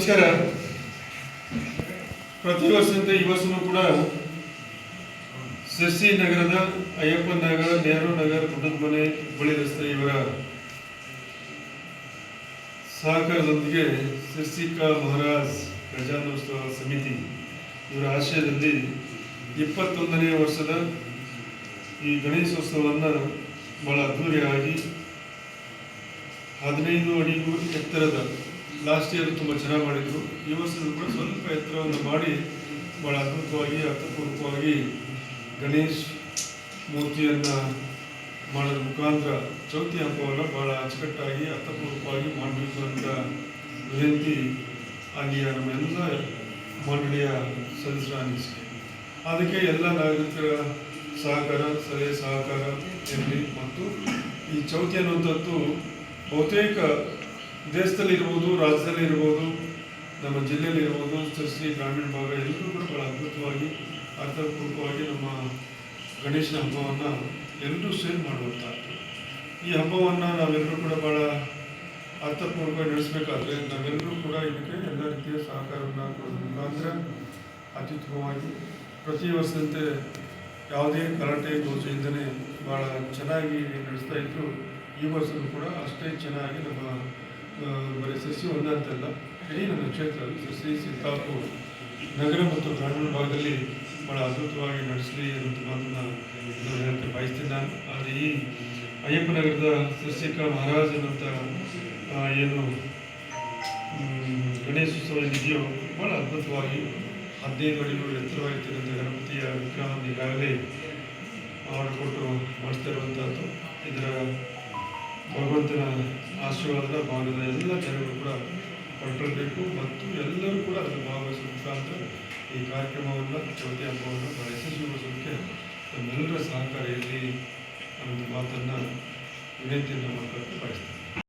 ನಮಸ್ಕಾರ. ಪ್ರತಿ ವರ್ಷದಂತೆ ಈ ವರ್ಷನೂ ಕೂಡ ಸಿರ್ಸಿ ನಗರದ ಅಯ್ಯಪ್ಪನ ನಗರ, ನೆಹರು ನಗರ, ಗುಡ್ಡದ ಮನೆ, ಹುಬ್ಬಳ್ಳಿ ರಸ್ತೆ ಇವರ ಸಹಕಾರದೊಂದಿಗೆ ಸಿರ್ಸಿಕಾ ಮಹಾರಾಜ್ ಗಜಾನೋತ್ಸವ ಸಮಿತಿ ಇವರ ಆಶ್ರಯದಲ್ಲಿ 21ನೇ ವರ್ಷದ ಈ ಗಣೇಶೋತ್ಸವವನ್ನು ಬಹಳ ಅದ್ಧೂರಿಯಾಗಿ 15 ಅಡಿಗೂ ಎತ್ತರದ, ಲಾಸ್ಟ್ ಇಯರ್ ತುಂಬ ಚೆನ್ನಾಗಿ ಮಾಡಿದರು. ಈ ವರ್ಷದ ಕೂಡ ಸ್ವಲ್ಪ ಎತ್ತರವನ್ನು ಮಾಡಿ ಭಾಳ ಅದ್ಭುತವಾಗಿ ಅರ್ಥಪೂರ್ವಕವಾಗಿ ಗಣೇಶ್ ಮೂರ್ತಿಯನ್ನು ಮಾಡೋದ್ರ ಮುಖಾಂತರ ಚೌತಿ ಹಬ್ಬವನ್ನು ಭಾಳ ಅಚ್ಚುಕಟ್ಟಾಗಿ ಅರ್ಥಪೂರ್ವಕವಾಗಿ ಮಾಡಬೇಕು ಅಂತ ವಿನಂತಿ ಆಗಿಯ ನಮ್ಮೆಲ್ಲ ಮಂಡಳಿಯ ಸದಸ್ಯರ ಅನಿಸಿಕೆ. ಅದಕ್ಕೆ ಎಲ್ಲ ನಾಗರಿಕರ ಸಹಕಾರ, ಸಲಹೆ ಸಹಕಾರ ಇರಲಿ. ಮತ್ತು ಈ ಚೌತಿ ಅನ್ನುವಂಥದ್ದು ಬಹುತೇಕ ದೇಶದಲ್ಲಿರ್ಬೋದು, ರಾಜ್ಯದಲ್ಲಿರ್ಬೋದು, ನಮ್ಮ ಜಿಲ್ಲೆಯಲ್ಲಿರ್ಬೋದು, ಸಿರ್ಸಿ ಗ್ರಾಮೀಣ ಭಾಗ ಎಲ್ಲರೂ ಕೂಡ ಭಾಳ ಅದ್ಭುತವಾಗಿ ಅರ್ಥಪೂರ್ವಕವಾಗಿ ನಮ್ಮ ಗಣೇಶನ ಹಬ್ಬವನ್ನು ಎಲ್ಲರೂ ಸೇರಿ ಮಾಡುವಂಥದ್ದು. ಈ ಹಬ್ಬವನ್ನು ನಾವೆಲ್ಲರೂ ಕೂಡ ಭಾಳ ಅರ್ಥಪೂರ್ವಕವಾಗಿ ನಡೆಸಬೇಕಾದ್ರೆ ನಾವೆಲ್ಲರೂ ಕೂಡ ಇದಕ್ಕೆ ಎಲ್ಲ ರೀತಿಯ ಸಹಕಾರವನ್ನು ಕೊಡೋದ್ರ ಮುಖಾಂತರ ಅತ್ಯುತ್ತಮವಾಗಿ ಪ್ರತಿ ವರ್ಷದಂತೆ ಯಾವುದೇ ಗಲಾಟೆ ಗೋಜು ಇಲ್ಲದೇ ಭಾಳ ಚೆನ್ನಾಗಿ ನಡೆಸ್ತಾ ಇದ್ದರು. ಈ ವರ್ಷವೂ ಕೂಡ ಅಷ್ಟೇ ಚೆನ್ನಾಗಿ ನಮ್ಮ ಬರೀ ಸಿರ್ಸಿ ಒಂದಂತಲ್ಲ, ಇಡೀ ನಮ್ಮ ಕ್ಷೇತ್ರದಲ್ಲಿ ಸಿರ್ಸಿ, ಸಿದ್ದಾಪುರ ನಗರ ಮತ್ತು ಗ್ರಾಮೀಣ ಭಾಗದಲ್ಲಿ ಭಾಳ ಅದ್ಭುತವಾಗಿ ನಡೆಸಲಿ ಅನ್ನೋಂಥ ಮಾತನ್ನು ಹೇಳಕ್ಕೆ ಬಯಸ್ತೀನಿ ನಾನು. ಆದರೆ ಈ ಅಯ್ಯಪ್ಪ ನಗರದ ಸಿರ್ಸಿಕಾ ಮಹಾರಾಜ್ ಅನ್ನೋಂಥ ಏನು ಗಣೇಶೋತ್ಸವ ಏನಿದೆಯೋ ಭಾಳ ಅದ್ಭುತವಾಗಿ 15 ಅಡಿಗಳು ಎತ್ತರವಾಗಿರ್ತಕ್ಕಂಥ ಗಣಪತಿಯ ವಿಗ್ರಹವನ್ನು ಈಗಾಗಲೇ ಮಾಡಿಕೊಟ್ಟು ಮಾಡಿಸ್ತಾ ಇರುವಂಥದ್ದು. ಇದರ ಭಗವಂತನ ಆಶೀರ್ವಾದದ ಭಾಗದ ಎಲ್ಲ ಜನಗಳು ಕೂಡ ಪಡ್ಕೊಳ್ಬೇಕು ಮತ್ತು ಎಲ್ಲರೂ ಕೂಡ ಅದನ್ನು ಭಾಗವಹಿಸುವ ಮುಖಾಂತರ ಈ ಕಾರ್ಯಕ್ರಮವನ್ನು, ಚೌತಿ ಹಬ್ಬವನ್ನು ಭಾಳ ಯಶಸ್ವಿಗೊಳಿಸೋದಕ್ಕೆ ನಮ್ಮೆಲ್ಲರ ಸಹಕಾರ ಇರಲಿ ಅನ್ನೋ ಮಾತನ್ನು ವಿನಂತಿಯನ್ನು ಮಾಡ್ಕೊಳ್ಳೋಕ್ಕೆ ಬಯಸ್ತೀನಿ.